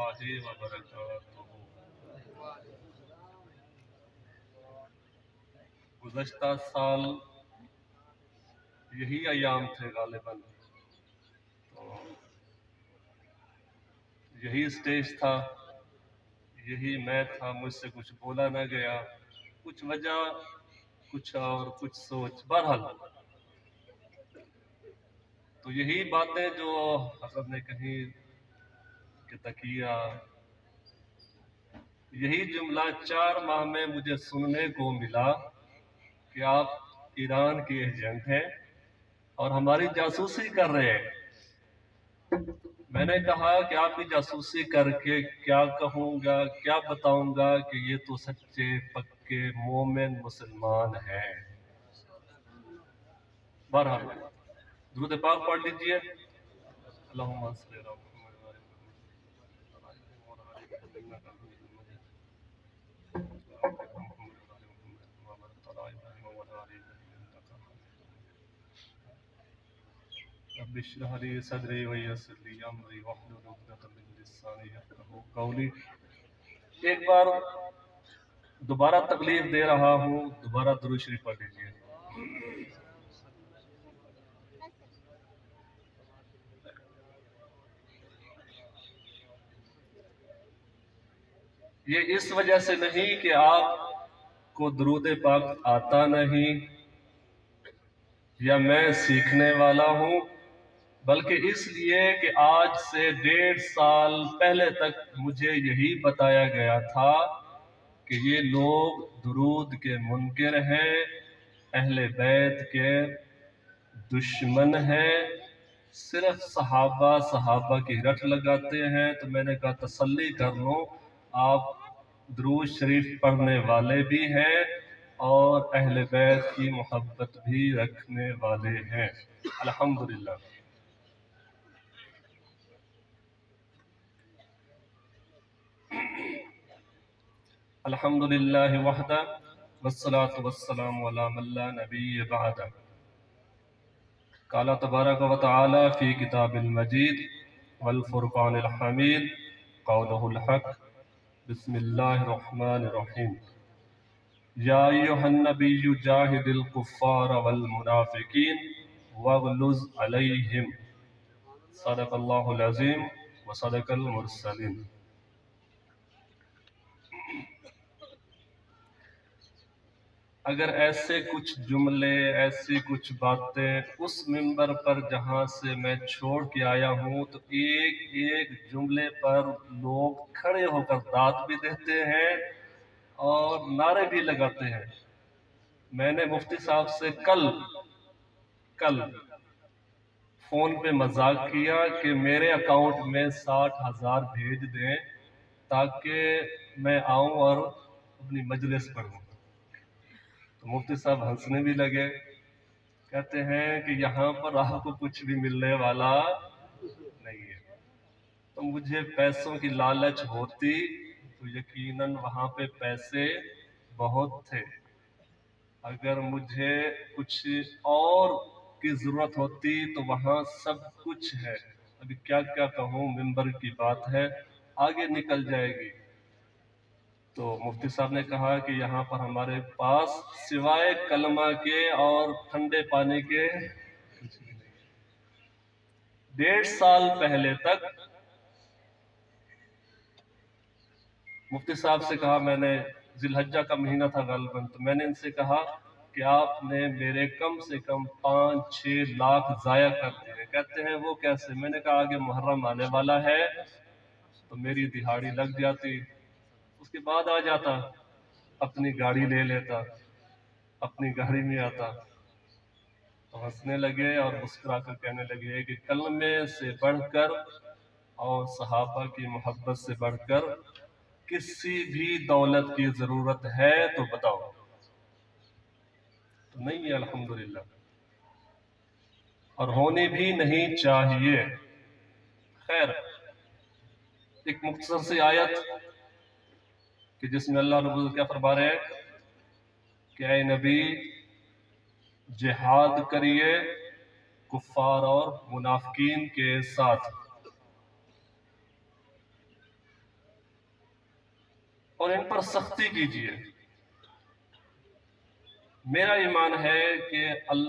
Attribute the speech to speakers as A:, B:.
A: वबरकातुहू। गुज़श्ता साल यही अयाम थे गालिबन, तो यही स्टेज था, यही मैं था, मुझसे कुछ बोला न गया, कुछ वजह कुछ और कुछ सोच, बहरहाल तो यही बातें जो हज़रत ने कही कि तकिया, यही जुमला 4 माह में मुझे सुनने को मिला कि आप ईरान के एजेंट हैं और हमारी जासूसी कर रहे हैं। मैंने कहा कि आपकी जासूसी करके क्या कहूँगा, क्या बताऊँगा कि ये तो सच्चे पक्के मोमिन मुसलमान हैं। बहरहाल दुरूद पाक पढ़ लीजिए। अल्लाहुम्मा सल्ली अला मुहम्मद व अला रब्बि इश्रह ली सदरी व यस्सिर ली अमरी वहलुल उक़दतम मिन लिसानी यफ़क़हू क़ौली। एक बार दोबारा तकलीफ दे रहा हूँ, दोबारा दुरूद शरीफ पढ़ लीजिए। ये इस वजह से नहीं कि आपको दुरूद पाक आता नहीं या मैं सीखने वाला हूँ, बल्कि इसलिए कि आज से 1.5 साल पहले तक मुझे यही बताया गया था कि ये लोग दुरूद के मुनकिर हैं, अहले बैत के दुश्मन हैं, सिर्फ सहाबा की रट लगाते हैं। तो मैंने कहा तसल्ली कर लो, आप दुरूद शरीफ पढ़ने वाले भी हैं और अहले बैत की मोहब्बत भी रखने वाले हैं। अल्हम्दुलिल्लाह। अल्हम्दुलिल्लाहि वहदा वस्सलातु वस्सलामु अला मन ला नबिय्य बअदा। क़ाला तबारक व तआला फ़ी किताबिल मजीद वल फ़ुरक़ानिल हमीद क़ौलुहुल हक़ बिस्मिल्लाहिर रहमानिर रहीम। या अय्युहन नबिय्यु जाहिदिल कुफ़्फ़ार वल मुनाफ़िकीन वग़्लुज़ अलैहिम। सदक़ल्लाहुल अज़ीम व सदक़ल मुरसलीन। अगर ऐसे कुछ जुमले, ऐसी कुछ बातें उस मिंबर पर जहाँ से मैं छोड़ के आया हूँ, तो एक एक जुमले पर लोग खड़े होकर दाद भी देते हैं और नारे भी लगाते हैं। मैंने मुफ्ती साहब से कल फोन पे मजाक किया कि मेरे अकाउंट में 60,000 भेज दें ताकि मैं आऊं और अपनी मजलिस पढ़ूं। तो मुफ्ती साहब हंसने भी लगे, कहते हैं कि यहाँ पर आपको कुछ भी मिलने वाला नहीं है। तो मुझे पैसों की लालच होती तो यकीनन वहाँ पे पैसे बहुत थे। अगर मुझे कुछ और की जरूरत होती तो वहाँ सब कुछ है। अभी क्या क्या कहूँ, मिंबर की बात है, आगे निकल जाएगी। तो मुफ्ती साहब ने कहा कि यहाँ पर हमारे पास सिवाय कलमा के और ठंडे पानी के कुछ भी नहीं। 1.5 साल पहले तक मुफ्ती साहब से कहा, मैंने जिलहज्जा का महीना था गालिबन, तो मैंने इनसे कहा कि आपने मेरे कम से कम 5-6 लाख जाया कर दिए। कहते हैं वो कैसे? मैंने कहा आगे मुहर्रम आने वाला है तो मेरी दिहाड़ी लग जाती, उसके बाद आ जाता, अपनी गाड़ी ले लेता, अपनी गाड़ी में आता। तो हंसने लगे और मुस्कुरा कर कहने लगे कि कलमे से बढ़कर और सहाबा की मोहब्बत से बढ़कर किसी भी दौलत की जरूरत है तो बताओ। तो नहीं है अल्हम्दुलिल्लाह, और होनी भी नहीं चाहिए। खैर, एक मुख्तसर सी आयत कि जिसमें अल्लाह रब्बुल क्या फरमा रहे हैं कि ऐ नबी जिहाद करिए कुफ्फार और मुनाफिकीन के साथ। اور ان پر سختی کیجیے۔ میرا ایمان ہے کہ اللہ